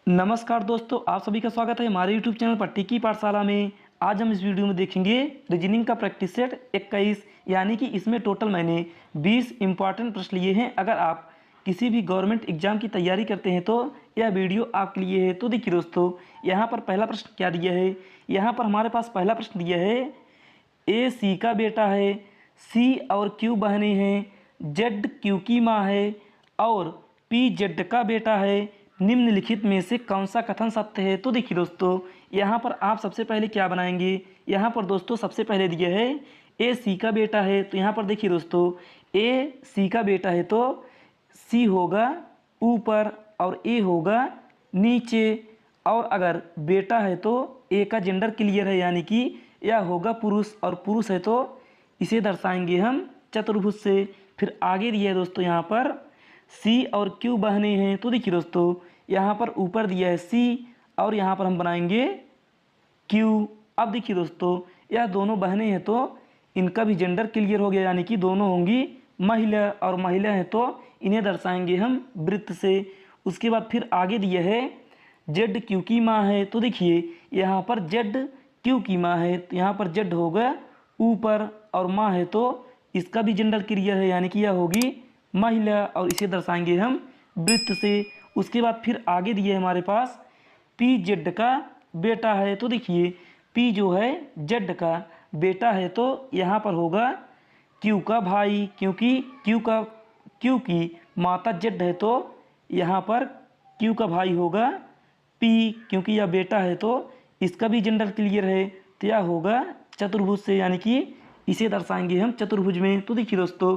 नमस्कार दोस्तों, आप सभी का स्वागत है हमारे YouTube चैनल पट्टी की पाठशाला में। आज हम इस वीडियो में देखेंगे रीजनिंग का प्रैक्टिस सेट 21, यानी कि इसमें टोटल मैंने 20 इंपॉर्टेंट प्रश्न लिए हैं। अगर आप किसी भी गवर्नमेंट एग्जाम की तैयारी करते हैं तो यह वीडियो आपके लिए है। तो देखिए दोस्तों, यहाँ पर पहला प्रश्न क्या दिया है। यहाँ पर हमारे पास पहला प्रश्न दिया है, ए सी का बेटा है, सी और क्यू बहनें हैं, जेड क्यू की माँ है और पी जेड का बेटा है। निम्नलिखित में से कौन सा कथन सत्य है। तो देखिए दोस्तों, यहाँ पर आप सबसे पहले क्या बनाएंगे। यहाँ पर दोस्तों सबसे पहले दिया है ए सी का बेटा है, तो यहाँ पर देखिए दोस्तों, ए सी का बेटा है तो सी होगा ऊपर और ए होगा नीचे। और अगर बेटा है तो ए का जेंडर क्लियर है, यानी कि यह होगा पुरुष, और पुरुष है तो इसे दर्शाएंगे हम चतुर्भुज से। फिर आगे दिया है दोस्तों, यहाँ पर सी और क्यू बहनें हैं। तो देखिए दोस्तों, यहाँ पर ऊपर दिया है सी और यहाँ पर हम बनाएंगे क्यू। अब देखिए दोस्तों, यह दोनों बहनें हैं तो इनका भी जेंडर क्लियर हो गया, यानी कि दोनों होंगी महिला, और महिला है तो इन्हें दर्शाएंगे हम वृत्त से। उसके बाद फिर आगे दिया है जेड क्यू की माँ है। तो देखिए यहाँ पर जेड क्यू की माँ है, तो यहाँ पर जेड होगा ऊपर और माँ है तो इसका भी जेंडर क्लियर है, यानी कि यह होगी महिला, और इसे दर्शाएंगे हम वृत्त से। उसके बाद फिर आगे दिए हमारे पास पी जेड का बेटा है। तो देखिए पी जो है जेड का बेटा है तो यहाँ पर होगा क्यू का भाई, क्योंकि क्यू की माता जेड है तो यहाँ पर क्यू का भाई होगा पी, क्योंकि यह बेटा है तो इसका भी जेंडर क्लियर है, तो यह होगा चतुर्भुज से, यानी कि इसे दर्शाएंगे हम चतुर्भुज में। तो देखिए दोस्तों,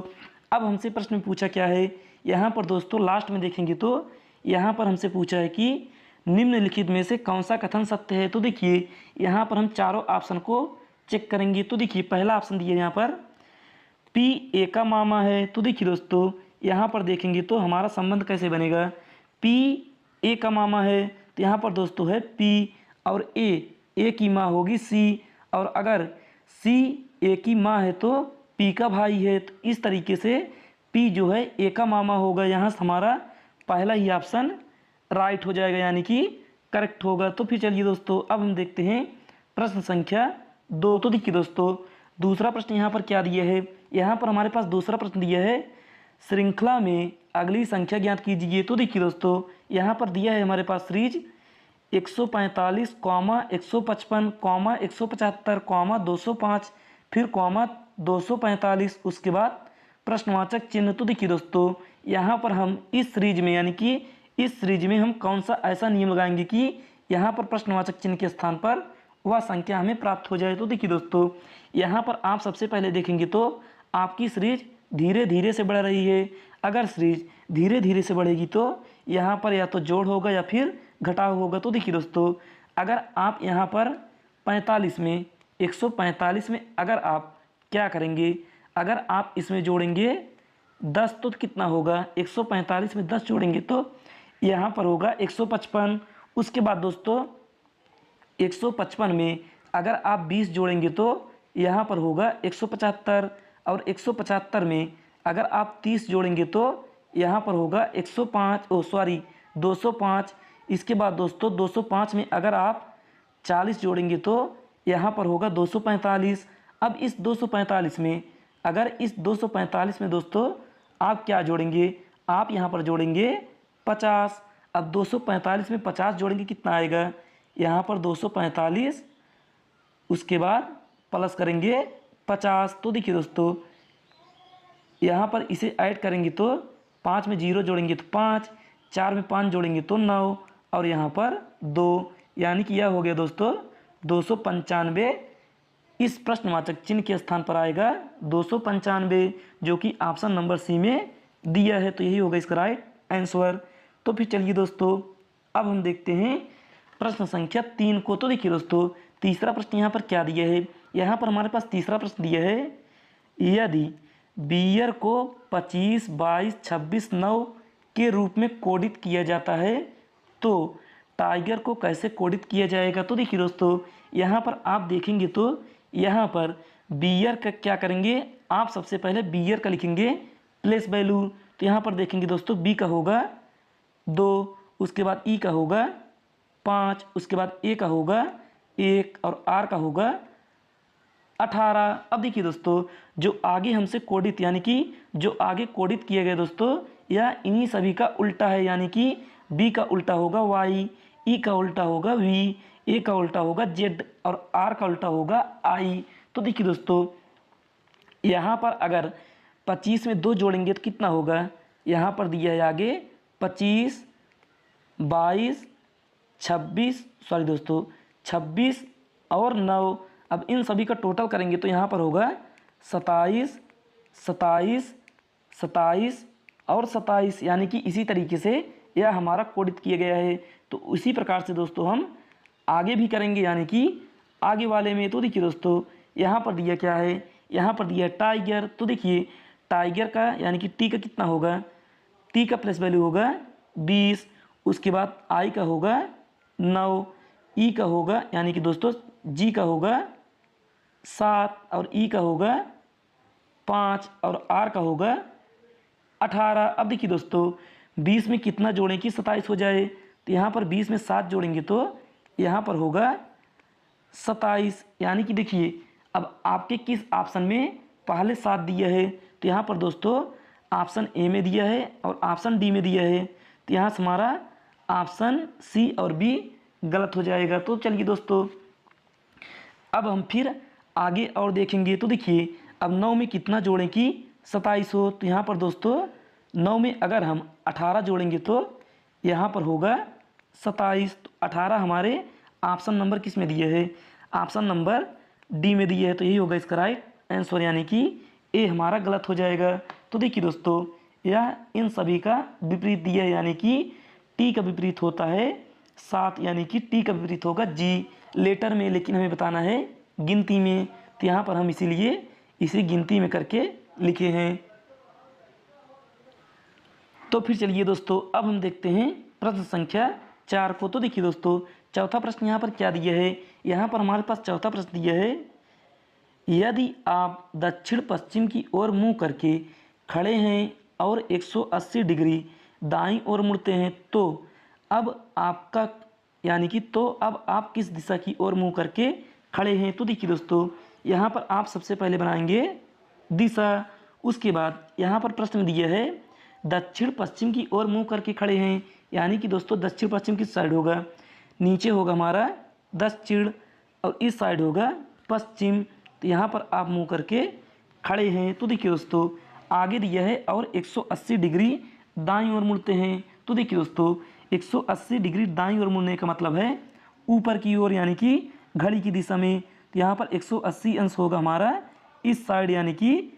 अब हमसे प्रश्न में पूछा क्या है। यहाँ पर दोस्तों लास्ट में देखेंगे तो यहाँ पर हमसे पूछा है कि निम्नलिखित में से कौन सा कथन सत्य है। तो देखिए यहाँ पर हम चारों ऑप्शन को चेक करेंगे। तो देखिए पहला ऑप्शन दिया है यहाँ पर पी ए का मामा है। तो देखिए दोस्तों, यहाँ पर देखेंगे तो हमारा संबंध कैसे बनेगा। पी ए का मामा है तो यहाँ पर दोस्तों है पी, और ए की माँ होगी सी, और अगर सी ए की माँ है तो पी का भाई है, तो इस तरीके से पी जो है ए का मामा होगा। यहाँ से हमारा पहला ही ऑप्शन राइट हो जाएगा, यानी कि करेक्ट होगा। तो फिर चलिए दोस्तों, अब हम देखते हैं प्रश्न संख्या 2। तो देखिए दोस्तों, दूसरा प्रश्न यहाँ पर क्या दिया है। यहाँ पर हमारे पास दूसरा प्रश्न दिया है, श्रृंखला में अगली संख्या ज्ञात कीजिए। तो देखिए दोस्तों, यहाँ पर दिया है हमारे पास सीरीज 145, 155, 175, 205, फिर 245, उसके बाद प्रश्नवाचक चिन्ह। तो देखिए दोस्तों, यहाँ पर हम इस सीरीज में, यानी कि इस सीरीज में हम कौन सा ऐसा नियम लगाएंगे कि यहाँ पर प्रश्नवाचक चिन्ह के स्थान पर वह संख्या हमें प्राप्त हो जाए। तो देखिए दोस्तों, यहाँ पर आप सबसे पहले देखेंगे तो आपकी सीरीज धीरे धीरे से बढ़ रही है। अगर सीरीज धीरे धीरे से बढ़ेगी तो यहाँ पर या तो जोड़ होगा या फिर घटाव होगा। तो देखिए दोस्तों, अगर आप यहाँ पर 45 में 145 में अगर आप क्या करेंगे, अगर आप इसमें जोड़ेंगे 10 तो कितना होगा, 145 में 10 जोड़ेंगे तो यहाँ पर होगा 155। उसके बाद दोस्तों 155 में अगर आप 20 जोड़ेंगे तो यहाँ पर होगा 175, और 175 में अगर आप 30 जोड़ेंगे तो यहाँ पर होगा 205। इसके बाद दोस्तों 205 में अगर आप 40 जोड़ेंगे तो यहाँ पर होगा 245। अब इस 245 में अगर इस 245 में दोस्तों आप क्या जोड़ेंगे, आप यहाँ पर जोड़ेंगे 50। अब 245 में 50 जोड़ेंगे कितना आएगा, यहाँ पर 245, उसके बाद प्लस करेंगे 50। तो देखिए दोस्तों, यहाँ पर इसे ऐड करेंगे तो 5 में 0 जोड़ेंगे तो 5, 4 में 5 जोड़ेंगे तो 9, और यहाँ पर 2, यानी कि यह हो गया दोस्तों 295। इस प्रश्नवाचक चिन्ह के स्थान पर आएगा 295, जो कि ऑप्शन नंबर सी में दिया है। तो यही होगा इसका राइट आंसर। तो फिर चलिए दोस्तों, अब हम देखते हैं प्रश्न संख्या 3 को। तो देखिए दोस्तों, तीसरा प्रश्न यहाँ पर क्या दिया है। यहाँ पर हमारे पास तीसरा प्रश्न दिया है, यदि बियर को 25, 22, 26, 9 के रूप में कोडित किया जाता है तो टाइगर को कैसे कोडित किया जाएगा। तो देखिए दोस्तों, यहाँ पर आप देखेंगे तो यहाँ पर बियर का क्या करेंगे, आप सबसे पहले बियर का लिखेंगे प्लेस वैल्यू। तो यहाँ पर देखेंगे दोस्तों, बी का होगा 2, उसके बाद ई का होगा 5, उसके बाद ए का होगा 1 और आर का होगा 18। अब देखिए दोस्तों, जो आगे हमसे कोडित यानी कि जो आगे कोडित किए गए दोस्तों, यह इन्हीं सभी का उल्टा है, यानी कि बी का उल्टा होगा वाई, ई का उल्टा होगा वी, ए का उल्टा होगा जेड और आर का उल्टा होगा आई। तो देखिए दोस्तों, यहाँ पर अगर 25 में 2 जोड़ेंगे तो कितना होगा, यहाँ पर दिया है आगे 25, 22, 26, सॉरी दोस्तों 26 और 9। अब इन सभी का टोटल करेंगे तो यहाँ पर होगा 27, 27, 27 और 27, यानी कि इसी तरीके से यह हमारा कोडित किया गया है। तो इसी प्रकार से दोस्तों हम आगे भी करेंगे, यानी कि आगे वाले में। तो देखिए दोस्तों, यहाँ पर दिया क्या है, यहाँ पर दिया टाइगर। तो देखिए टाइगर का यानी कि टी का कितना होगा, टी का प्लस वैल्यू होगा 20, उसके बाद आई का होगा 9, ई का होगा यानी कि दोस्तों जी का होगा 7 और ई का होगा 5 और आर का होगा 18। अब देखिए दोस्तों, 20 में कितना जोड़ें कि 27 हो जाए, तो यहाँ पर 20 में 7 जोड़ेंगे तो यहाँ पर होगा 27। यानी कि देखिए अब आपके किस ऑप्शन में पहले 7 दिया है, तो यहाँ पर दोस्तों ऑप्शन ए में दिया है और ऑप्शन डी में दिया है, तो यहाँ से हमारा ऑप्शन सी और बी गलत हो जाएगा। तो चलिए दोस्तों, अब हम फिर आगे और देखेंगे। तो देखिए अब 9 में कितना जोड़ें कि 27 हो, तो यहाँ पर दोस्तों 9 में अगर हम 18 जोड़ेंगे तो यहाँ पर होगा 27। तो 18 हमारे ऑप्शन नंबर किस में दिए है, ऑप्शन नंबर डी में दिए है, तो यही होगा इसका राइट आंसर, यानी कि ए हमारा गलत हो जाएगा। तो देखिए दोस्तों, यह इन सभी का विपरीत दिया है, यानी कि टी का विपरीत होता है 7, यानी कि टी का विपरीत होगा जी लेटर में, लेकिन हमें बताना है गिनती में। तो यहाँ पर हम इसीलिए इसी गिनती में करके लिखे हैं। तो फिर चलिए दोस्तों, अब हम देखते हैं प्रश्न संख्या 4 को। तो देखिए दोस्तों, चौथा प्रश्न यहाँ पर क्या दिया है, यहाँ पर हमारे पास चौथा प्रश्न दिया है, यदि आप दक्षिण पश्चिम की ओर मुंह करके खड़े हैं और 180 डिग्री दाईं ओर मुड़ते हैं तो अब आपका यानी कि तो अब आप किस दिशा की ओर मुंह करके खड़े हैं। तो देखिए दोस्तों, यहाँ पर आप सबसे पहले बनाएंगे दिशा, उसके बाद यहाँ पर प्रश्न दिया है दक्षिण पश्चिम की ओर मुंह करके खड़े हैं, यानी कि दोस्तों दक्षिण पश्चिम किस साइड होगा, नीचे होगा हमारा दक्षिण और इस साइड होगा पश्चिम। तो यहाँ पर आप मुंह करके खड़े हैं। तो देखिए दोस्तों, आगे दिया है और 180 डिग्री दाईं ओर मुड़ते हैं। तो देखिए दोस्तों, 180 डिग्री दाईं ओर मुड़ने का मतलब है ऊपर की ओर, यानी कि घड़ी की दिशा में। तो यहाँ पर 180 अंश होगा हमारा इस साइड, यानी कि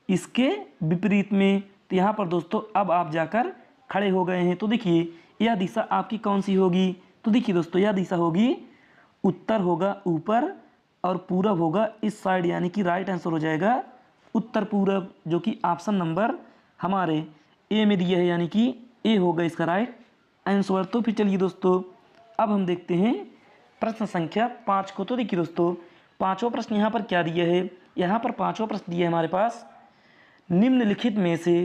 इसके विपरीत में। तो यहाँ पर दोस्तों अब आप जाकर खड़े हो गए हैं। तो देखिए यह दिशा आपकी कौन सी होगी, तो देखिए दोस्तों यह दिशा होगी उत्तर होगा ऊपर और पूरब होगा इस साइड, यानी कि राइट आंसर हो जाएगा उत्तर पूरब, जो कि ऑप्शन नंबर हमारे ए में दिया है, यानी कि ए होगा इसका राइट आंसर। तो फिर चलिए दोस्तों, अब हम देखते हैं प्रश्न संख्या 5 को। तो देखिए दोस्तों, पांचवा प्रश्न यहाँ पर क्या दिया है, यहाँ पर पांचवा प्रश्न दिया है हमारे पास, निम्नलिखित में से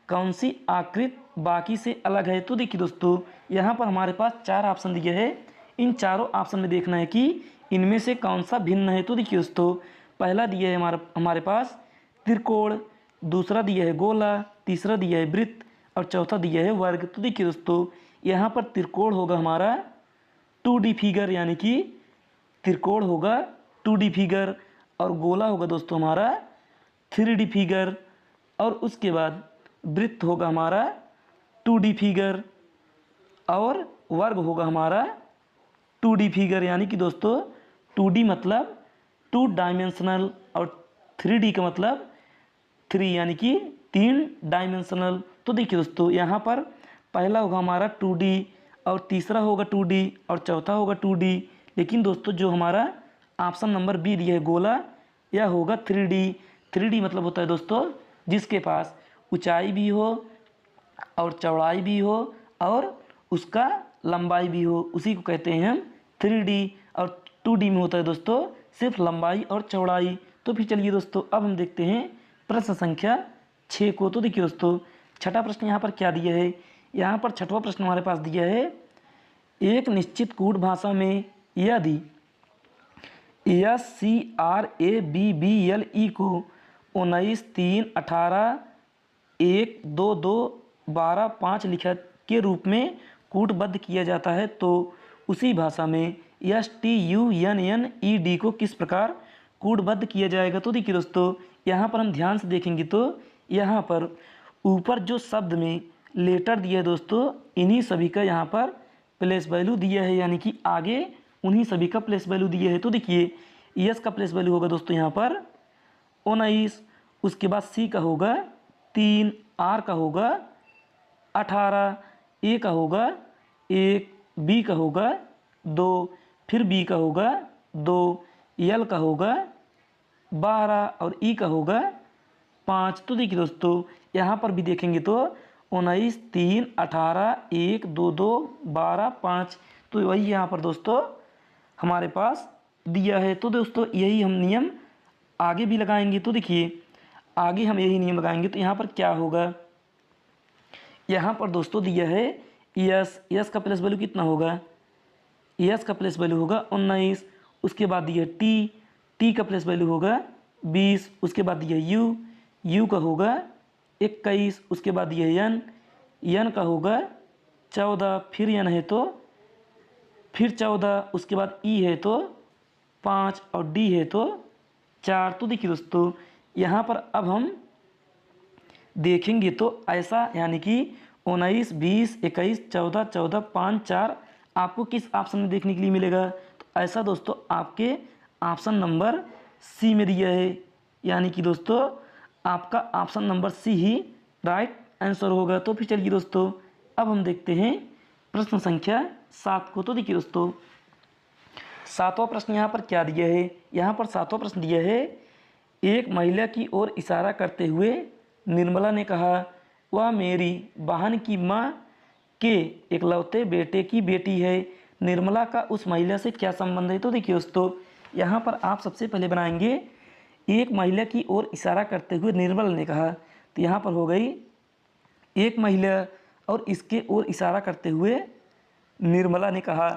कौन सी आकृति बाकी से अलग है। तो देखिए दोस्तों, यहाँ पर हमारे पास 4 ऑप्शन दिए है, इन चारों ऑप्शन में देखना है कि इनमें से कौन सा भिन्न है। तो देखिए दोस्तों, पहला दिया है हमारे पास त्रिकोण, दूसरा दिया है गोला, तीसरा दिया है वृत्त और चौथा दिया है वर्ग। तो देखिए दोस्तों, यहाँ पर त्रिकोण होगा हमारा 2D फिगर, यानी कि त्रिकोण होगा 2D फिगर, और गोला होगा दोस्तों हमारा 3D फिगर, और उसके बाद वृत्त होगा हमारा 2D फिगर, और वर्ग होगा हमारा 2D फिगर, यानी कि दोस्तों 2D मतलब 2 डायमेंशनल और 3D का मतलब 3, यानी कि 3 डायमेंशनल। तो देखिए दोस्तों, यहाँ पर पहला होगा हमारा 2D और तीसरा होगा 2D और चौथा होगा 2D, लेकिन दोस्तों जो हमारा ऑप्शन नंबर बी दिया है गोला, यह होगा 3D। 3D मतलब होता है दोस्तों जिसके पास ऊंचाई भी हो और चौड़ाई भी हो और उसका लंबाई भी हो, उसी को कहते हैं हम 3D। और 2D में होता है दोस्तों सिर्फ लंबाई और चौड़ाई। तो फिर चलिए दोस्तों, अब हम देखते हैं प्रश्न संख्या 6 को। तो देखिए दोस्तों, छठा प्रश्न यहाँ पर क्या दिया है, यहाँ पर छठवां प्रश्न हमारे पास दिया है, एक निश्चित कूट भाषा में यदि SCRABBLE को 19, 3, 18, 1, 2, 2, 12, 5 लिखत के रूप में कूटबद्ध किया जाता है तो उसी भाषा में STUNNED को किस प्रकार कूटबद्ध किया जाएगा। तो देखिए दोस्तों, यहाँ पर हम ध्यान से देखेंगे तो यहाँ पर ऊपर जो शब्द में लेटर दिया है दोस्तों, इन्हीं सभी का यहाँ पर प्लेस वैल्यू दिया है, यानी कि आगे उन्हीं सभी का प्लेस वैल्यू दिया है। तो देखिए यस का प्लेस वैल्यू होगा दोस्तों यहाँ पर 19, उसके बाद सी का होगा 3, आर का होगा 18, ए का होगा 1, बी का होगा 2, फिर बी का होगा 2, यल का होगा 12 और ई का होगा 5। तो देखिए दोस्तों, यहाँ पर भी देखेंगे तो 19, 3, 18, 1, 2, 2, 12, 5, तो वही यहाँ पर दोस्तों हमारे पास दिया है। तो दोस्तों यही हम नियम आगे भी लगाएंगे। तो देखिए आगे हम यही नियम लगाएंगे तो यहाँ पर क्या होगा, यहाँ पर दोस्तों दिया है यस का प्लेस वैल्यू कितना होगा, यस का प्लेस वैल्यू होगा 19, उसके बाद दिया टी का प्लेस वैल्यू होगा 20, उसके बाद दिया यू का होगा 21, उसके बाद दिया एन का होगा 14, फिर एन है तो फिर 14, उसके बाद ई है तो 5 और डी है तो 4। तो देखिए दोस्तों, यहाँ पर अब हम देखेंगे तो ऐसा, यानी कि 19, 20, 21, 14, 14, 5, 4 आपको किस ऑप्शन में देखने के लिए मिलेगा। तो ऐसा दोस्तों आपके ऑप्शन नंबर सी में दिया है, यानी कि दोस्तों आपका ऑप्शन नंबर सी ही राइट आंसर होगा। तो फिर चलिए दोस्तों अब हम देखते हैं प्रश्न संख्या 7 को। तो देखिए दोस्तों 7वां प्रश्न यहाँ पर क्या दिया है, यहाँ पर 7वां प्रश्न दिया है, एक महिला की ओर इशारा करते हुए निर्मला ने कहा वह मेरी बहन की माँ के इकलौते बेटे की बेटी है। निर्मला का उस महिला से क्या संबंध है। तो देखिए दोस्तों, यहाँ पर आप सबसे पहले बनाएंगे एक महिला की ओर इशारा करते हुए निर्मला ने कहा, तो यहाँ पर हो गई एक महिला और इसके ओर इशारा करते हुए निर्मला ने कहा,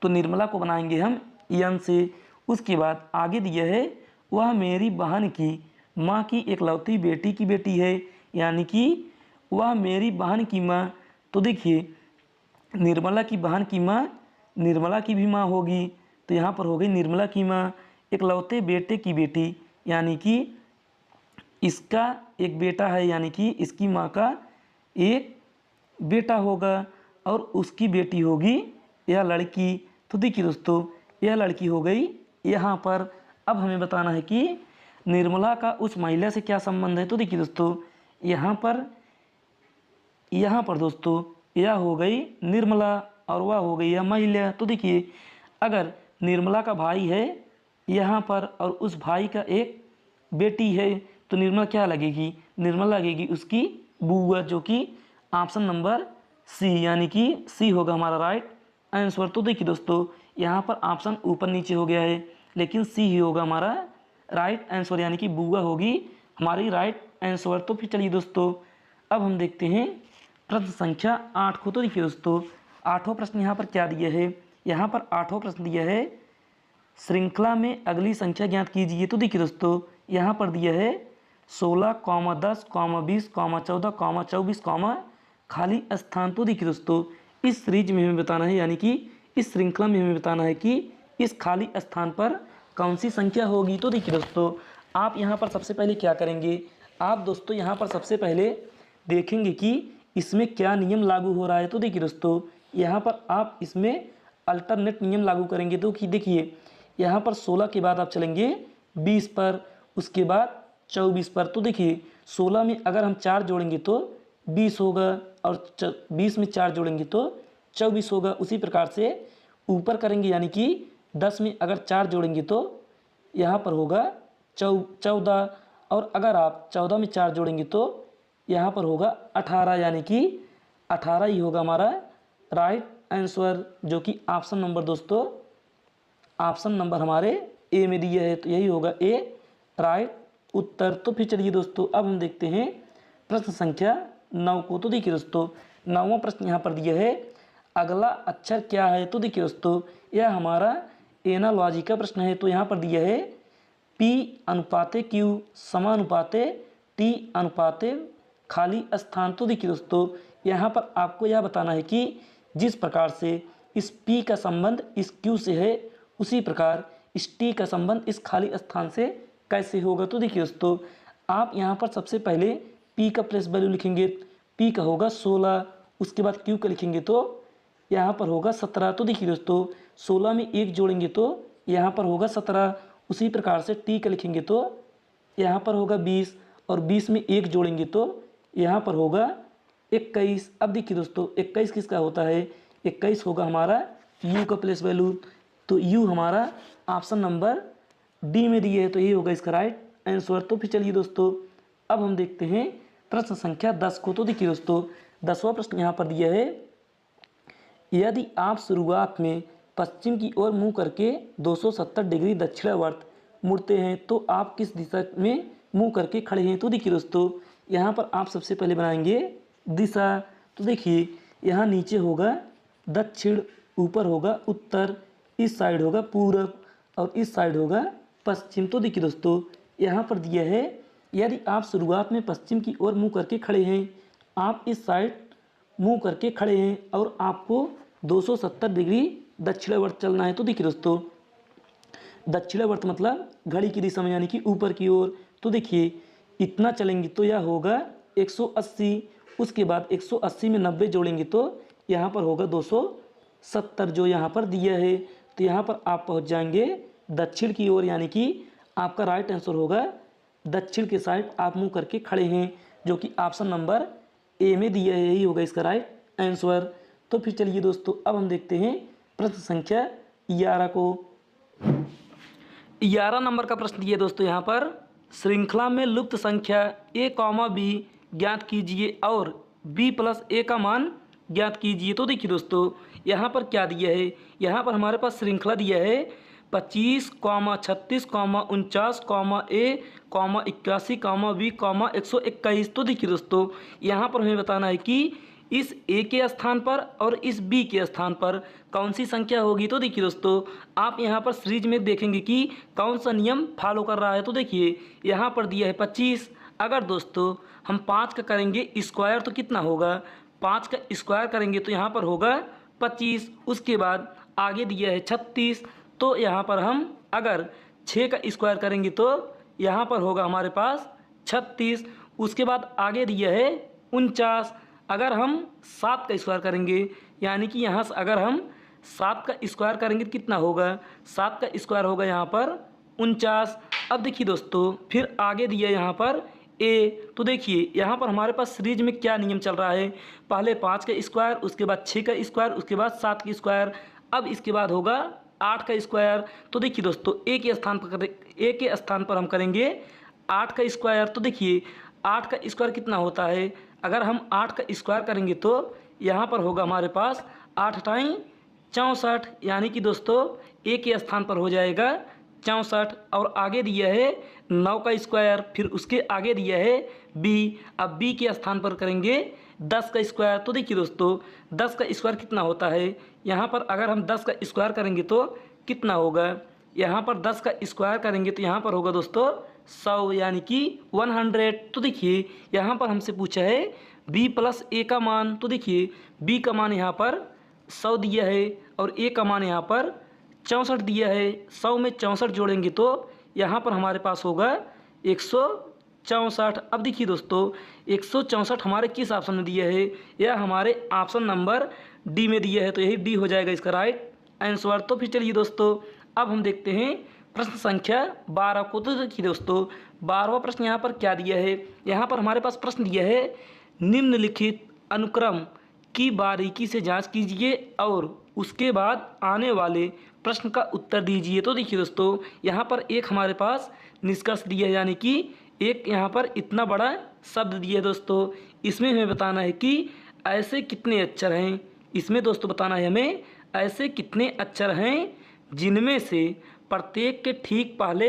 तो निर्मला को बनाएंगे हम यन से। उसके बाद आगे दिया है वह मेरी बहन की माँ की इकलौती बेटी की बेटी है, यानी कि वह मेरी बहन की माँ। तो देखिए निर्मला की बहन की माँ निर्मला की भी माँ होगी, तो यहाँ पर हो गई निर्मला की माँ इकलौते बेटे की बेटी, यानी कि इसका एक बेटा है, यानी कि इसकी माँ का एक बेटा होगा और उसकी बेटी होगी यह लड़की। तो देखिए दोस्तों यह लड़की हो गई यहाँ पर। अब हमें बताना है कि निर्मला का उस महिला से क्या संबंध है। तो देखिए दोस्तों यहाँ पर दोस्तों यह हो गई निर्मला और वह हो गई यह महिला। तो देखिए अगर निर्मला का भाई है यहाँ पर और उस भाई का एक बेटी है तो निर्मला क्या लगेगी, निर्मला लगेगी उसकी बुआ, जो कि ऑप्शन नंबर सी, यानी कि सी होगा हमारा राइट आंसर। तो देखिए दोस्तों यहाँ पर ऑप्शन ऊपर नीचे हो गया है, लेकिन सी ही होगा हमारा राइट आंसर, यानी कि बुआ होगी हमारी राइट आंसर। तो फिर चलिए दोस्तों अब हम देखते हैं प्रश्न संख्या 8 को। तो देखिए दोस्तों 8वां प्रश्न यहाँ पर क्या दिया है, यहाँ पर 8वां प्रश्न दिया है श्रृंखला में अगली संख्या ज्ञात कीजिए। तो देखिए दोस्तों यहाँ पर दिया है 16, 10, 20, 14, 24, खाली स्थान। तो देखिए दोस्तों इस सीरीज में हमें बताना है, यानी कि इस श्रृंखला में हमें बताना है कि इस खाली स्थान पर कौन सी संख्या होगी। तो देखिए दोस्तों आप यहाँ पर सबसे पहले क्या करेंगे, आप दोस्तों यहाँ पर सबसे पहले देखेंगे कि इसमें क्या नियम लागू हो रहा है। तो देखिए दोस्तों यहाँ पर आप इसमें अल्टरनेट नियम लागू करेंगे। तो कि देखिए यहाँ पर 16 के बाद आप चलेंगे 20 पर, उसके बाद 24 पर। तो देखिए 16 में अगर हम 4 जोड़ेंगे तो 20 होगा और 20 में 4 जोड़ेंगे तो 24 होगा। उसी प्रकार से ऊपर करेंगे, यानी कि 10 में अगर 4 जोड़ेंगे तो यहाँ पर होगा 14 और अगर आप 14 में 4 जोड़ेंगे तो यहाँ पर होगा 18, यानी कि 18 ही होगा हमारा राइट आंसर, जो कि ऑप्शन नंबर दोस्तों ऑप्शन नंबर हमारे ए में दिया है, तो यही होगा ए राइट उत्तर। तो फिर चलिए दोस्तों अब हम देखते हैं प्रश्न संख्या 9 को। तो देखिए दोस्तों 9वां प्रश्न यहाँ पर दिया है अगला अक्षर क्या है? तो देखिए दोस्तों, यह हमारा एनालॉजी का प्रश्न है। तो यहाँ पर दिया है P अनुपाते Q समानुपाते T अनुपाते खाली स्थान। तो देखिए दोस्तों, यहाँ पर आपको यह बताना है कि जिस प्रकार से इस P का संबंध इस Q से है, उसी प्रकार इस T का संबंध इस खाली स्थान से कैसे होगा। तो देखिए दोस्तों, आप यहाँ पर सबसे पहले P का प्लेस वैल्यू लिखेंगे। P का होगा 16, उसके बाद Q का लिखेंगे तो यहाँ पर होगा 17। तो देखिए दोस्तों, 16 में 1 जोड़ेंगे तो यहाँ पर होगा 17। उसी प्रकार से T का लिखेंगे तो यहाँ पर होगा 20, और 20 में 1 जोड़ेंगे तो यहाँ पर होगा 21। अब देखिए दोस्तों, 21 किसका होता है? 21 होगा हमारा U का प्लेस वैल्यू। तो U हमारा ऑप्शन नंबर डी में दिए है, तो ये होगा इसका राइट आंसर। तो फिर चलिए दोस्तों, अब हम देखते हैं प्रश्न संख्या 10 को। तो देखिए दोस्तों, 10वां प्रश्न यहाँ पर दिया है, यदि आप शुरुआत में पश्चिम की ओर मुंह करके 270 डिग्री दक्षिणावर्त मुड़ते हैं तो आप किस दिशा में मुंह करके खड़े हैं। तो देखिए दोस्तों, यहाँ पर आप सबसे पहले बनाएंगे दिशा। तो देखिए, यहाँ नीचे होगा दक्षिण, ऊपर होगा उत्तर, इस साइड होगा पूरब और इस साइड होगा पश्चिम। तो देखिए दोस्तों, यहाँ पर दिया है, यदि आप शुरुआत में पश्चिम की ओर मुंह करके खड़े हैं, आप इस साइड मुंह करके खड़े हैं और आपको 270 डिग्री दक्षिणावर्त चलना है। तो देखिए दोस्तों, दक्षिणावर्त मतलब घड़ी की दिशा में, यानी कि ऊपर की ओर। तो देखिए, इतना चलेंगे तो यह होगा 180, उसके बाद 180 में 90 जोड़ेंगे तो यहाँ पर होगा 270 जो यहाँ पर दिया है। तो यहाँ पर आप पहुँच जाएंगे दक्षिण की ओर, यानी कि आपका राइट आंसर होगा दक्षिण के साइड आप मुंह करके खड़े हैं, जो कि ऑप्शन नंबर ए में दिया है, यही होगा इसका राइट आंसर। तो फिर चलिए दोस्तों, अब हम देखते हैं प्रश्न संख्या 11 को। 11 नंबर का प्रश्न दिए दोस्तों, यहाँ पर श्रृंखला में लुप्त संख्या a, b ज्ञात कीजिए और b + a का मान ज्ञात कीजिए। तो देखिए दोस्तों, यहाँ पर क्या दिया है? यहाँ पर हमारे पास श्रृंखला दिया है 25, 36, 49, a, 81, b, 121। तो देखिए दोस्तों, यहाँ पर हमें बताना है कि इस a के स्थान पर और इस b के स्थान पर कौन सी संख्या होगी। तो देखिए दोस्तों, आप यहाँ पर सीरीज में देखेंगे कि कौन सा नियम फॉलो कर रहा है। तो देखिए, यहाँ पर दिया है 25, अगर दोस्तों हम 5 का करेंगे स्क्वायर तो कितना होगा? 5 का स्क्वायर करेंगे तो यहाँ पर होगा 25। उसके बाद आगे दिया है 36, तो यहाँ पर हम अगर 6 का स्क्वायर करेंगे तो यहाँ पर होगा हमारे पास 36। उसके बाद आगे दिया है 49, अगर हम 7 का स्क्वायर करेंगे, यानी कि यहाँ से अगर हम 7 का स्क्वायर करेंगे तो कितना होगा? 7 का स्क्वायर होगा यहाँ पर 49। अब देखिए दोस्तों, फिर आगे दिया यहाँ पर ए। तो देखिए, यहाँ पर हमारे पास सीरीज में क्या नियम चल रहा है? पहले 5 का स्क्वायर, उसके बाद 6 का स्क्वायर, उसके बाद 7 का स्क्वायर, अब इसके बाद होगा 8 का स्क्वायर। तो देखिए दोस्तों, ए के स्थान पर हम करेंगे 8 का स्क्वायर। तो देखिए, 8 का स्क्वायर कितना होता है? अगर हम 8 का स्क्वायर करेंगे तो यहाँ पर होगा हमारे पास 8 टाइम 64, यानी कि दोस्तों ए के स्थान पर हो जाएगा 64। और आगे दिया है 9 का स्क्वायर, फिर उसके आगे दिया है बी। अब बी के स्थान पर करेंगे 10 का स्क्वायर। तो देखिए दोस्तों, 10 का स्क्वायर कितना होता है? यहाँ पर अगर हम 10 का स्क्वायर करेंगे तो कितना होगा? यहाँ पर 10 का स्क्वायर करेंगे तो यहाँ पर होगा दोस्तों 100, यानी कि 100। तो देखिए, यहाँ पर हमसे पूछा है b + a का मान। तो देखिए, b का मान यहाँ पर 100 दिया है और a का मान यहाँ पर 64 दिया है। 100 में 64 जोड़ेंगे तो यहाँ पर हमारे पास होगा 164। अब देखिए दोस्तों, 164 हमारे किस ऑप्शन में दिया है? यह हमारे ऑप्शन नंबर डी में दिया है, तो यही डी हो जाएगा इसका राइट आंसर। तो फिर चलिए दोस्तों, अब हम देखते हैं प्रश्न संख्या 12 को। तो देखिए दोस्तों, 12वां प्रश्न यहाँ पर क्या दिया है? यहाँ पर हमारे पास प्रश्न दिया है, निम्नलिखित अनुक्रम की बारीकी से जांच कीजिए और उसके बाद आने वाले प्रश्न का उत्तर दीजिए। तो देखिए दोस्तों, यहाँ पर एक हमारे पास निष्कर्ष दिया है, यानी कि एक यहाँ पर इतना बड़ा शब्द दिया है दोस्तों। इसमें हमें बताना है कि ऐसे कितने अक्षर हैं। इसमें दोस्तों बताना है हमें ऐसे कितने अक्षर हैं जिनमें से प्रत्येक के ठीक पहले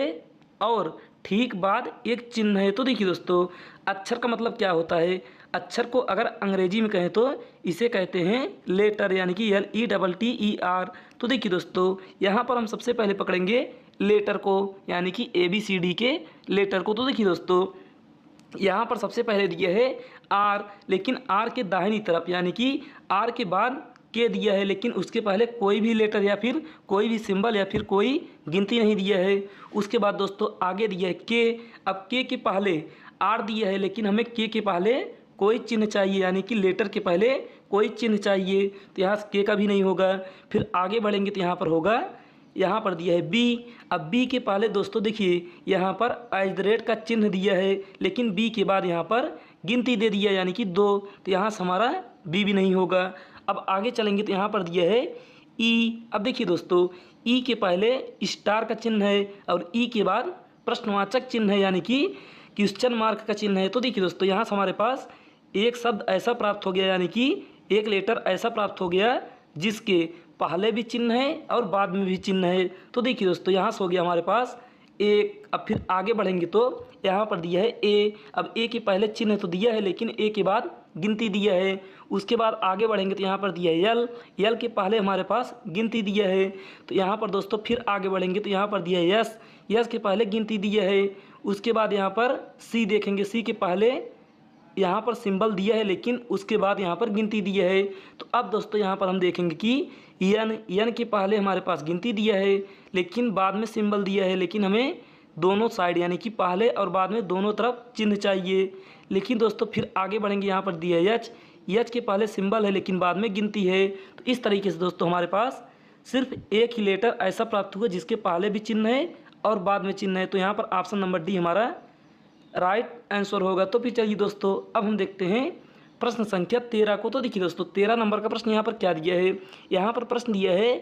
और ठीक बाद एक चिन्ह है। तो देखिए दोस्तों, अक्षर का मतलब क्या होता है? अक्षर को अगर अंग्रेजी में कहें तो इसे कहते हैं लेटर, यानी कि LETTER। तो देखिए दोस्तों, यहाँ पर हम सबसे पहले पकड़ेंगे लेटर को, यानी कि ABCD के लेटर को। तो देखिए दोस्तों, यहाँ पर सबसे पहले दिया है R, लेकिन R के दाहिनी तरफ, यानी कि R के बाद के दिया है, लेकिन उसके पहले कोई भी लेटर या फिर कोई भी सिंबल या फिर कोई गिनती नहीं दिया है। उसके बाद दोस्तों आगे दिया है के। अब के पहले R दिया है, लेकिन हमें के पहले कोई चिन्ह चाहिए, यानी कि लेटर के पहले कोई चिन्ह चाहिए, तो यहाँ के का भी नहीं होगा। फिर आगे बढ़ेंगे तो यहाँ पर होगा, यहाँ पर दिया है बी। अब बी के पहले दोस्तों देखिए यहाँ पर @ का चिन्ह दिया है, लेकिन बी के बाद यहाँ पर गिनती दे दिया, यानी कि 2, तो यहाँ से हमारा बी भी नहीं होगा। अब आगे चलेंगे तो यहाँ पर दिया है ई। अब देखिए दोस्तों, ई के पहले स्टार का चिन्ह है और ई के बाद प्रश्नवाचक चिन्ह है, यानी कि क्वेश्चन मार्क का चिन्ह है। तो देखिए दोस्तों, यहाँ से हमारे पास एक शब्द ऐसा प्राप्त हो गया, यानी कि एक लेटर ऐसा प्राप्त हो गया जिसके पहले भी चिन्ह है और बाद में भी चिन्ह है। तो देखिए दोस्तों, यहाँ से हो गया हमारे पास एक। अब फिर आगे बढ़ेंगे तो यहाँ पर दिया है ए। अब ए के पहले चिन्ह तो दिया है, लेकिन ए के बाद गिनती दिया है। उसके बाद आगे बढ़ेंगे तो यहाँ पर दिया है यल। यल के पहले हमारे पास गिनती दिया है। तो यहाँ पर दोस्तों फिर आगे बढ़ेंगे तो यहाँ पर दिया है यस। यस के पहले गिनती दिया है। उसके बाद यहाँ पर सी देखेंगे, सी के पहले यहाँ पर सिंबल दिया है, लेकिन उसके बाद यहाँ पर गिनती दिया है। तो अब दोस्तों यहाँ पर हम देखेंगे कि यन के पहले हमारे पास गिनती दिया है, लेकिन बाद में सिंबल दिया है, लेकिन हमें दोनों साइड, यानी कि पहले और बाद में दोनों तरफ चिन्ह चाहिए। लेकिन दोस्तों फिर आगे बढ़ेंगे, यहाँ पर दिया है एच। एच के पहले सिंबल है, लेकिन बाद में गिनती है। तो इस तरीके से दोस्तों हमारे पास सिर्फ एक ही लेटर ऐसा प्राप्त हुआ जिसके पहले भी चिन्ह है और बाद में चिन्ह है। तो यहाँ पर ऑप्शन नंबर डी हमारा राइट आंसर होगा। तो फिर चलिए दोस्तों, अब हम देखते हैं प्रश्न संख्या 13 को। तो देखिए दोस्तों, 13 नंबर का प्रश्न यहाँ पर क्या दिया है। यहाँ पर प्रश्न दिया है,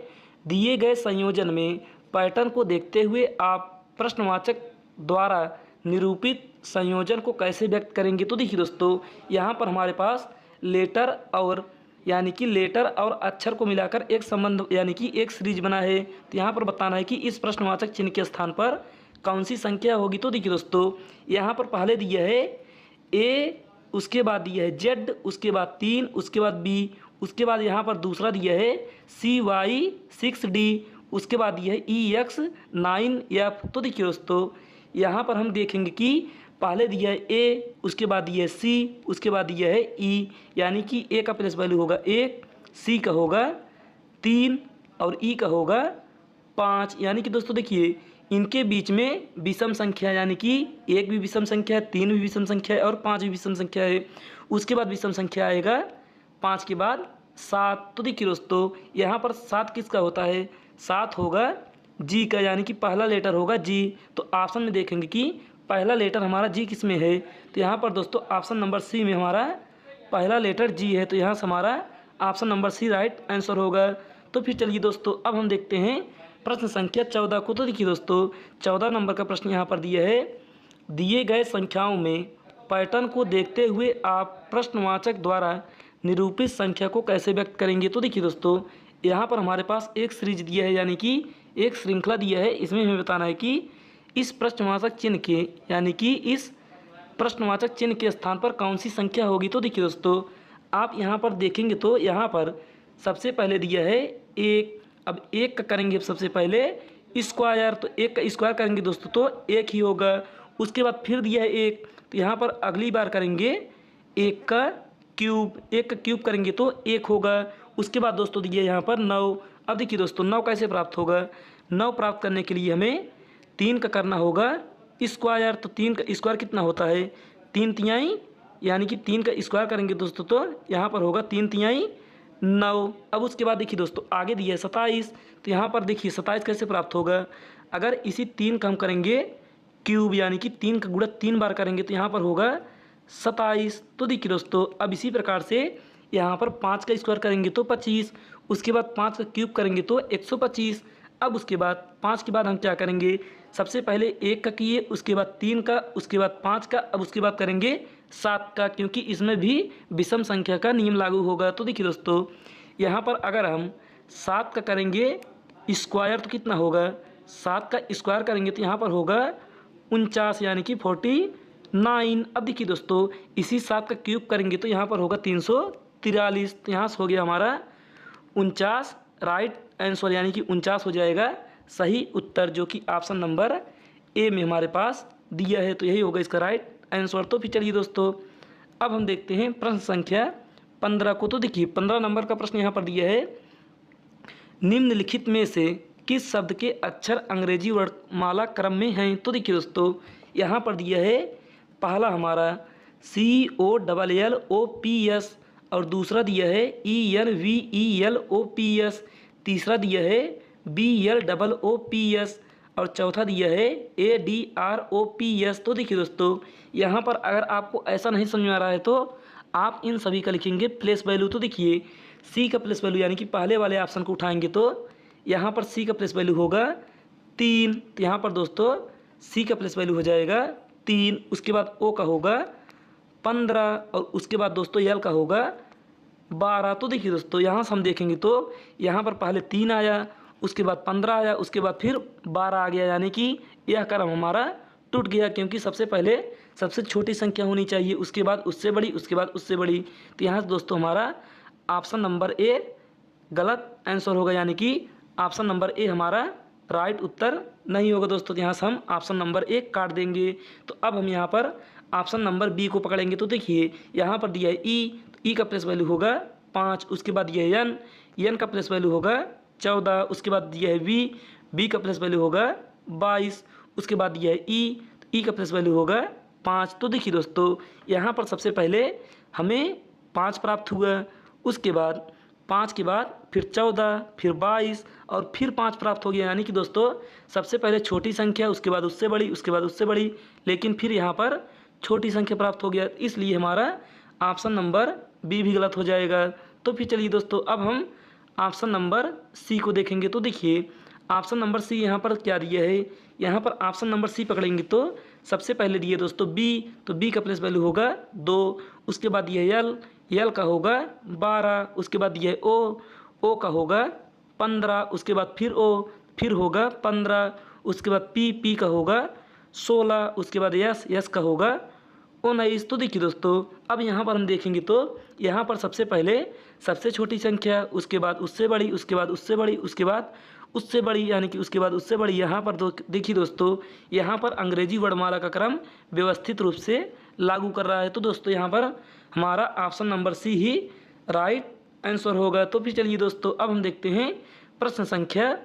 दिए गए संयोजन में पैटर्न को देखते हुए आप प्रश्नवाचक द्वारा निरूपित संयोजन को कैसे व्यक्त करेंगे। तो देखिए दोस्तों, यहाँ पर हमारे पास लेटर और, यानी कि लेटर और अक्षर को मिलाकर एक संबंध, यानी कि एक सीरीज बना है। तो यहाँ पर बताना है कि इस प्रश्नवाचक चिन्ह के स्थान पर कौन सी संख्या होगी। तो देखिए दोस्तों, यहाँ पर पहले दिया है ए, उसके बाद दिया है जेड, उसके बाद 3, उसके बाद बी, उसके बाद यहाँ पर दूसरा दिया है CY 6D, उसके बाद दिया है EX 9F। तो देखिए दोस्तों, यहाँ पर हम देखेंगे कि पहले दिया है ए, उसके बाद दिया है सी, उसके बाद दिया है ई, यानी कि ए का प्लेस वैल्यू होगा 1, सी का होगा 3 और ई का होगा 5। यानी कि दोस्तों देखिए, इनके बीच में विषम संख्या, यानी कि 1 भी विषम संख्या है, 3 भी विषम संख्या है और 5 भी विषम संख्या है। उसके बाद विषम संख्या आएगा 5 के बाद 7। तो देखिए दोस्तों, यहाँ पर 7 किसका होता है, 7 होगा जी का, यानी कि पहला लेटर होगा जी। तो ऑप्शन में देखेंगे कि पहला लेटर हमारा जी किस में है। तो यहाँ पर दोस्तों ऑप्शन नंबर सी में हमारा पहला लेटर जी है। तो यहाँ से हमारा option number C right answer होगा। तो फिर चलिए दोस्तों, अब हम देखते हैं प्रश्न संख्या 14 को। तो देखिए दोस्तों, 14 नंबर का प्रश्न यहाँ पर दिया है, दिए गए संख्याओं में पैटर्न को देखते हुए आप प्रश्नवाचक द्वारा निरूपित संख्या को कैसे व्यक्त करेंगे। तो देखिए दोस्तों, यहाँ पर हमारे पास एक सीरीज दिया है, यानी कि एक श्रृंखला दिया है। इसमें हमें बताना है कि इस प्रश्नवाचक चिन्ह के, यानी कि इस प्रश्नवाचक चिन्ह के स्थान पर कौन सी संख्या होगी। तो देखिए दोस्तों, आप यहाँ पर देखेंगे तो यहाँ पर सबसे पहले दिया है 1। अब 1 का करेंगे सबसे पहले स्क्वायर, तो 1 का स्क्वायर करेंगे दोस्तों तो 1 ही होगा। उसके बाद फिर दिया है 1, तो यहाँ पर अगली बार करेंगे 1 का क्यूब, 1 का क्यूब करेंगे तो 1 होगा। उसके बाद दोस्तों दिया है यहाँ पर 9। अब देखिए दोस्तों, 9 कैसे प्राप्त होगा। 9 प्राप्त करने के लिए हमें 3 का करना होगा स्क्वायर। तो 3 का स्क्वायर कितना होता है, 3 तिहाई, यानी कि 3 का स्क्वायर करेंगे दोस्तों तो यहाँ पर होगा 3 तिहाई 9। अब उसके बाद देखिए दोस्तों, आगे दिया है 27। तो यहाँ पर देखिए 27 कैसे प्राप्त होगा, अगर इसी 3 का हम करेंगे क्यूब, यानी कि 3 का गुणा 3 बार करेंगे तो यहाँ पर होगा 27। तो देखिए दोस्तों, अब इसी प्रकार से यहाँ पर 5 का स्क्वायर करेंगे तो 25, उसके बाद 5 का क्यूब करेंगे तो 125। अब उसके बाद 5 के बाद हम क्या करेंगे, सबसे पहले 1 का किए, उसके बाद 3 का, उसके बाद 5 का, अब उसके बाद करेंगे 7 का, क्योंकि इसमें भी विषम संख्या का नियम लागू होगा। तो देखिए दोस्तों, यहाँ पर अगर हम 7 का करेंगे स्क्वायर तो कितना होगा, 7 का स्क्वायर करेंगे तो यहाँ पर होगा 49, यानी कि 9। अब देखिए दोस्तों, इसी 7 का क्यूब करेंगे तो यहाँ पर होगा 343। तो यहाँ से हो गया हमारा 49 राइट आंसर, यानी कि 49 हो जाएगा सही उत्तर, जो कि ऑप्शन नंबर ए में हमारे पास दिया है। तो यही होगा इसका राइट आंसर। तो फिर चलिए दोस्तों, अब हम देखते हैं प्रश्न संख्या 15 को। तो देखिए 15 नंबर का प्रश्न यहाँ पर दिया है, निम्नलिखित में से किस शब्द के अक्षर अंग्रेजी वर्णमाला क्रम में हैं। तो देखिए दोस्तों, यहाँ पर दिया है पहला हमारा COLLOPS, और दूसरा दिया है ENVELOPS, तीसरा दिया है BLOOPS, और चौथा दिया है ADROPS। तो देखिए दोस्तों, यहाँ पर अगर आपको ऐसा नहीं समझ में आ रहा है तो आप इन सभी का लिखेंगे प्लेस वैल्यू। तो देखिए सी का प्लेस वैल्यू, यानी कि पहले वाले ऑप्शन को उठाएंगे तो यहाँ पर सी का प्लेस वैल्यू होगा 3। तो यहाँ पर दोस्तों सी का प्लेस वैल्यू हो जाएगा 3। उसके बाद ओ का होगा 15, और उसके बाद दोस्तों यल का होगा 12। तो देखिए दोस्तों, यहाँ से हम देखेंगे तो यहाँ पर पहले 3 आया, उसके बाद 15 आया, उसके बाद फिर 12 आ गया, यानी कि यह क्रम हमारा टूट गया, क्योंकि सबसे पहले सबसे छोटी संख्या होनी चाहिए, उसके बाद उससे बड़ी, उसके बाद उससे बड़ी। तो यहाँ से दोस्तों हमारा ऑप्शन नंबर ए गलत आंसर होगा, यानी कि ऑप्शन नंबर ए हमारा राइट उत्तर नहीं होगा दोस्तों। तो यहाँ से हम ऑप्शन नंबर ए काट देंगे। तो अब हम यहाँ पर ऑप्शन नंबर बी को पकड़ेंगे। तो देखिए यहाँ पर दिया है ई, तो ई का प्लेस वैल्यू होगा 5। उसके बाद दिया है एन का प्लेस वैल्यू होगा 14। उसके बाद दिया है बी का प्लेस वैल्यू होगा 22। उसके बाद दिया है ई का प्लेस वैल्यू होगा 5। तो देखिए दोस्तों, यहाँ पर सबसे पहले हमें 5 प्राप्त हुआ, उसके बाद 5 के बाद फिर 14, फिर 22 और फिर 5 प्राप्त हो गया, यानी कि दोस्तों सबसे पहले छोटी संख्या, उसके बाद उससे बड़ी, उसके बाद उससे बड़ी, लेकिन फिर यहाँ पर छोटी संख्या प्राप्त हो गया, इसलिए हमारा ऑप्शन नंबर बी भी गलत हो जाएगा। तो फिर चलिए दोस्तों, अब हम ऑप्शन नंबर सी को देखेंगे। तो देखिए ऑप्शन नंबर सी यहाँ पर क्या दिया है, यहाँ पर ऑप्शन नंबर सी पकड़ेंगे तो सबसे पहले दिए दोस्तों बी, तो बी का प्लेस वैल्यू होगा 2। उसके बाद दिया है यल का होगा 12। उसके बाद दिया है ओ का होगा 15। उसके बाद फिर ओ, फिर होगा 15। उसके बाद पी का होगा 16। उसके बाद यस का होगा 19। तो देखिए दोस्तों, अब यहाँ पर हम देखेंगे तो यहाँ पर सबसे पहले सबसे छोटी संख्या, उसके बाद उससे बड़ी, उसके बाद उससे बड़ी, उसके बाद उससे बड़ी, यानी कि उसके बाद उससे बड़ी। यहाँ पर देखिए दोस्तों, यहाँ पर अंग्रेजी वर्णमाला का क्रम व्यवस्थित रूप से लागू कर रहा है। तो दोस्तों यहाँ पर हमारा ऑप्शन नंबर सी ही राइट आंसर होगा। तो फिर चलिए दोस्तों, अब हम देखते हैं प्रश्न संख्या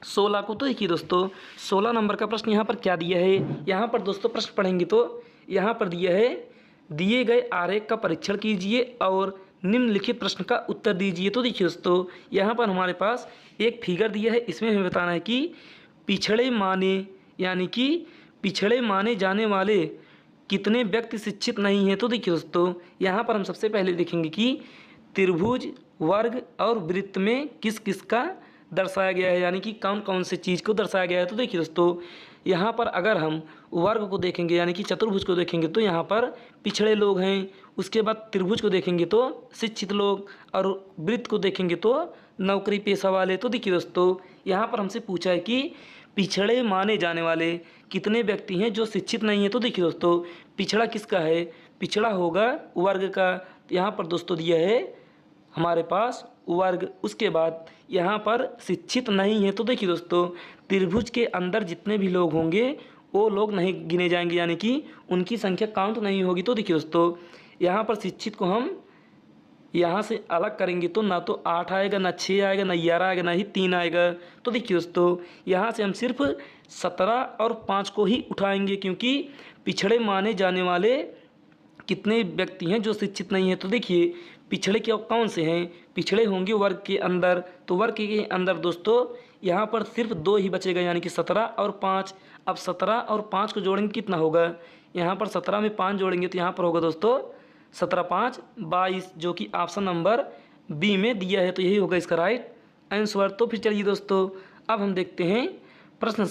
16 को। तो देखिए दोस्तों, 16 नंबर का प्रश्न यहाँ पर क्या दिया है। यहाँ पर दोस्तों प्रश्न पढ़ेंगे तो यहाँ पर दिया है, दिए गए आरेख का परीक्षण कीजिए और निम्नलिखित प्रश्न का उत्तर दीजिए। तो देखिए दोस्तों, यहाँ पर हमारे पास एक फिगर दिया है, इसमें हमें बताना है कि पिछड़े माने, यानी कि पिछड़े माने जाने वाले कितने व्यक्ति शिक्षित नहीं हैं। तो देखिए दोस्तों, यहाँ पर हम सबसे पहले देखेंगे कि त्रिभुज, वर्ग और वृत्त में किस किस का दर्शाया गया है, यानी कि कौन कौन से चीज़ को दर्शाया गया है। तो देखिए दोस्तों, यहाँ पर अगर हम वर्ग को देखेंगे, यानी कि चतुर्भुज को देखेंगे, तो यहाँ पर पिछड़े लोग हैं। उसके बाद त्रिभुज को देखेंगे तो शिक्षित लोग, और वृत्त को देखेंगे तो नौकरी पेशा वाले। तो देखिए दोस्तों, यहाँ पर हमसे पूछा है कि पिछड़े माने जाने वाले कितने व्यक्ति हैं जो शिक्षित नहीं हैं। तो देखिए दोस्तों, पिछड़ा किसका है, पिछड़ा होगा वर्ग का। यहाँ पर दोस्तों दिया है हमारे पास वर्ग। उसके बाद यहाँ पर शिक्षित नहीं है। तो देखिए दोस्तों, त्रिभुज के अंदर जितने भी लोग होंगे वो लोग नहीं गिने जाएंगे, यानी कि उनकी संख्या काउंट नहीं होगी। तो देखिए दोस्तों, यहाँ पर शिक्षित को हम यहाँ से अलग करेंगे तो ना तो 8 आएगा, ना 6 आएगा, ना 11 आएगा, ना ही 3 आएगा। तो देखिए दोस्तों, यहाँ से हम सिर्फ 17 और 5 को ही उठाएंगे, क्योंकि पिछड़े माने जाने वाले कितने व्यक्ति हैं जो शिक्षित नहीं हैं। तो देखिए पिछड़े के कौन से हैं, पिछड़े होंगे वर्ग के अंदर। तो वर्ग के अंदर दोस्तों यहाँ पर सिर्फ 2 ही बचेगा, यानी कि 17 और 5। अब 17 और 5 को जोड़ेंगे कितना होगा, यहाँ पर 17 में 5 जोड़ेंगे तो यहाँ पर होगा दोस्तों 17 5 22, जो कि ऑप्शन नंबर बी में दिया है। तो यही होगा इसका राइट आंसर। तो फिर चलिए दोस्तों, अब हम देखते हैं प्रश्न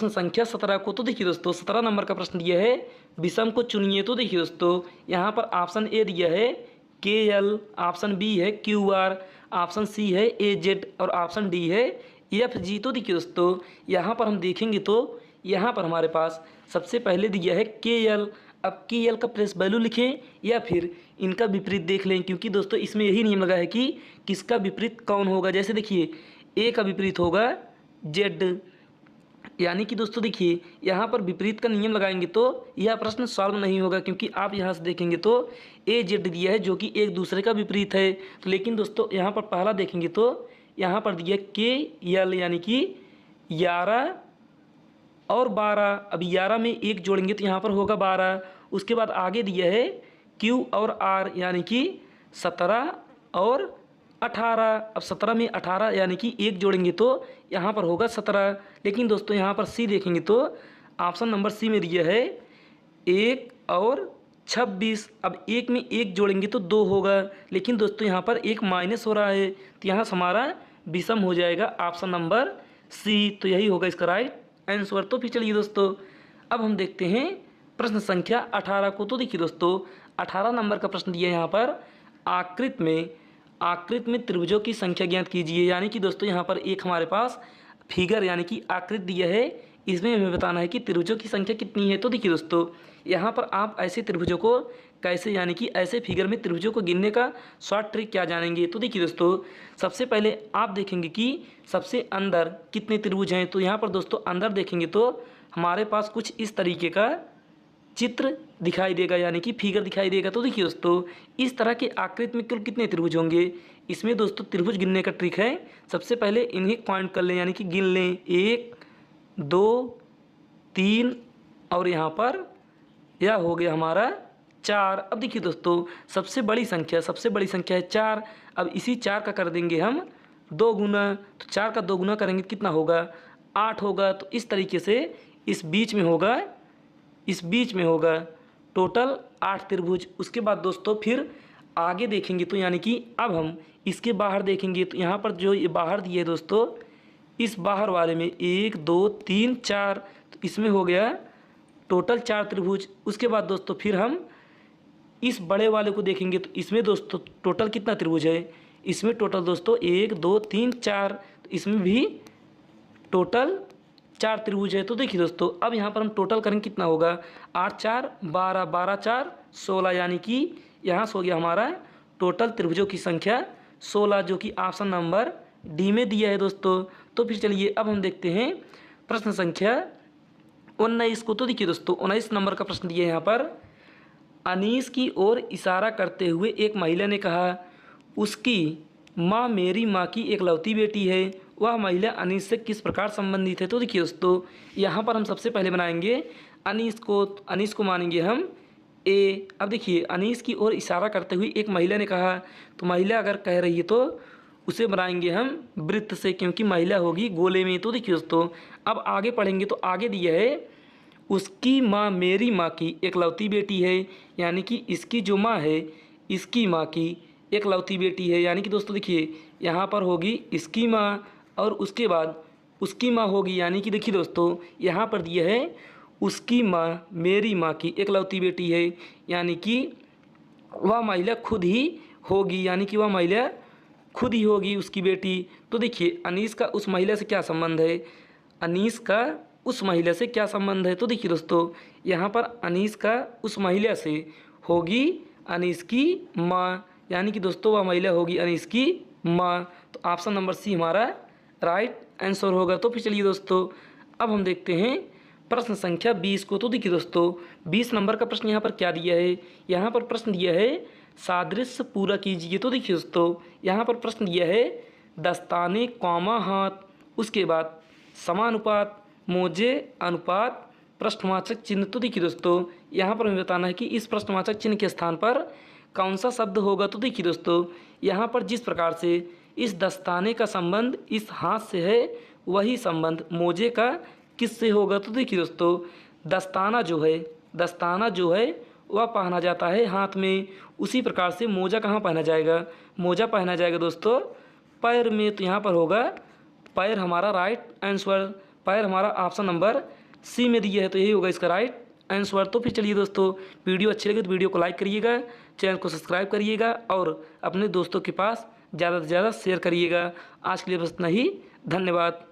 संख्या 17 को। तो देखिए दोस्तों, 17 नंबर का प्रश्न दिया है, विषम को चुनिए। तो देखिए दोस्तों, यहाँ पर ऑप्शन ए दिया है KL, ऑप्शन बी है QR, ऑप्शन सी है AZ और ऑप्शन डी है FG। तो देखिए दोस्तों, यहाँ पर हम देखेंगे तो यहाँ पर हमारे पास सबसे पहले दिया है KL। अब KL का प्लेस वैल्यू लिखें या फिर इनका विपरीत देख लें, क्योंकि दोस्तों इसमें यही नियम लगा है कि किसका विपरीत कौन होगा। जैसे देखिए A का विपरीत होगा Z, यानी कि दोस्तों देखिए यहाँ पर विपरीत का नियम लगाएंगे तो यह प्रश्न सॉल्व नहीं होगा, क्योंकि आप यहाँ से देखेंगे तो AZ दिया है जो कि एक दूसरे का विपरीत है। तो लेकिन दोस्तों यहाँ पर पहला देखेंगे तो यहाँ पर दिया KL, यानी कि 11 और 12। अब 11 में 1 जोड़ेंगे तो यहाँ पर होगा 12। उसके बाद आगे दिया है Q और R, यानी कि 17 और 18। अब 17 में 18 यानी कि 1 जोड़ेंगे तो यहाँ पर होगा 17। लेकिन दोस्तों यहाँ पर C देखेंगे तो ऑप्शन नंबर C में दिया है 1 और 26। अब 1 में 1 जोड़ेंगे तो 2 होगा, लेकिन दोस्तों यहाँ पर 1 माइनस हो रहा है तो यहाँ से हमारा विषम हो जाएगा ऑप्शन नंबर C। तो यही होगा इसका राइट आंसर। तो फिर चलिए दोस्तों अब हम देखते हैं प्रश्न संख्या 18 को। तो देखिए दोस्तों 18 नंबर का प्रश्न दिया है यहाँ पर आकृत में त्रिभुजों की संख्या ज्ञात कीजिए। यानी कि दोस्तों यहाँ पर एक हमारे पास फिगर यानी कि आकृति दिया है, इसमें हमें बताना है कि त्रिभुजों की संख्या कितनी है। तो देखिए दोस्तों यहाँ पर आप ऐसे त्रिभुजों को कैसे, यानी कि ऐसे फिगर में त्रिभुजों को गिनने का शॉर्ट ट्रिक क्या जानेंगे। तो देखिए दोस्तों सबसे पहले आप देखेंगे कि सबसे अंदर कितने त्रिभुज हैं। तो यहाँ पर दोस्तों अंदर देखेंगे तो हमारे पास कुछ इस तरीके का चित्र दिखाई देगा, यानी कि फिगर दिखाई देगा। तो देखिए दोस्तों इस तरह के आकृति में कुल कितने त्रिभुज होंगे। इसमें दोस्तों त्रिभुज गिनने का ट्रिक है, सबसे पहले इन्हें पॉइंट कर लें, यानी कि गिन लें 1 2 3 और यहाँ पर यह हो गया हमारा 4। अब देखिए दोस्तों सबसे बड़ी संख्या है 4। अब इसी 4 का कर देंगे हम 2 गुना, तो 4 का 2 गुना करेंगे कितना होगा 8 होगा। तो इस तरीके से इस बीच में होगा टोटल 8 त्रिभुज। उसके बाद दोस्तों फिर आगे देखेंगे तो यानी कि अब हम इसके बाहर देखेंगे तो यहाँ पर जो ये बाहर दिए दोस्तों इस बाहर वाले में 1 2 3 4, तो इसमें हो गया टोटल 4 त्रिभुज। उसके बाद दोस्तों फिर हम इस बड़े वाले को देखेंगे तो इसमें दोस्तों टोटल कितना त्रिभुज है। इसमें टोटल दोस्तों 1 2 3 4, तो इसमें भी टोटल 4 त्रिभुज है। तो देखिए दोस्तों अब यहाँ पर हम टोटल करेंगे कितना होगा 8 4 12 12 4 16, यानी कि यहाँ से हो गया हमारा टोटल त्रिभुजों की संख्या 16, जो कि ऑप्शन नंबर डी में दिया है दोस्तों। तो फिर चलिए अब हम देखते हैं प्रश्न संख्या 19 को। तो देखिए दोस्तों 19 नंबर का प्रश्न दिया है यहाँ पर अनीस की ओर इशारा करते हुए एक महिला ने कहा उसकी माँ मेरी माँ की एकलौती बेटी है, वह महिला अनीस से किस प्रकार संबंधित है। तो देखिए दोस्तों यहाँ पर हम सबसे पहले बनाएंगे अनीस को मानेंगे हम ए। अब देखिए अनीस की ओर इशारा करते हुए एक महिला ने कहा, तो महिला अगर कह रही है तो उसे बनाएंगे हम वृत्त से, क्योंकि महिला होगी गोले में। तो देखिए दोस्तों अब आगे पढ़ेंगे तो आगे दिया है उसकी माँ मेरी माँ की एकलौती बेटी है, यानी कि इसकी जो माँ है इसकी माँ की एकलौती बेटी है। यानी कि दोस्तों देखिए यहाँ पर होगी इसकी माँ और उसके बाद उसकी माँ होगी, यानी कि देखिए दोस्तों यहाँ पर दिया है उसकी माँ मेरी माँ की एकलौती बेटी है, यानी कि वह महिला खुद ही होगी, यानी कि वह महिला खुद ही होगी उसकी बेटी। तो देखिए अनीस का उस महिला से क्या संबंध है, अनीस का उस महिला से क्या संबंध है। तो देखिए दोस्तों यहाँ पर अनीस का उस महिला से होगी अनीस की माँ, यानी कि दोस्तों वह महिला होगी अनीस की माँ। तो ऑप्शन नंबर सी हमारा राइट आंसर होगा। तो फिर चलिए दोस्तों अब हम देखते हैं प्रश्न संख्या 20 को। तो देखिए दोस्तों 20 नंबर का प्रश्न यहाँ पर क्या दिया है, यहाँ पर प्रश्न दिया है सादृश्य पूरा कीजिए। तो देखिए दोस्तों यहाँ पर प्रश्न दिया है दस्ताने कौमा हाथ, उसके बाद समानुपात मोजे अनुपात प्रश्नवाचक चिन्ह। तो देखिए दोस्तों यहाँ पर हमें बताना है कि इस प्रश्नवाचक चिन्ह के स्थान पर कौन सा शब्द होगा। तो देखिए दोस्तों यहाँ पर जिस प्रकार से इस दस्ताने का संबंध इस हाथ से है वही संबंध मोजे का किससे होगा। तो देखिए दोस्तों दस्ताना जो है वह पहना जाता है हाथ में, उसी प्रकार से मोजा कहाँ पहना जाएगा, मोजा पहना जाएगा दोस्तों पैर में। तो यहाँ पर होगा पैर हमारा राइट आंसर, पैर हमारा ऑप्शन नंबर सी में दिया है, तो यही होगा इसका राइट आंसर। तो फिर चलिए दोस्तों वीडियो अच्छी लगे तो वीडियो को लाइक करिएगा, चैनल को सब्सक्राइब करिएगा और अपने दोस्तों के पास ज़्यादा से ज़्यादा शेयर करिएगा। आज के लिए बस इतना ही, धन्यवाद।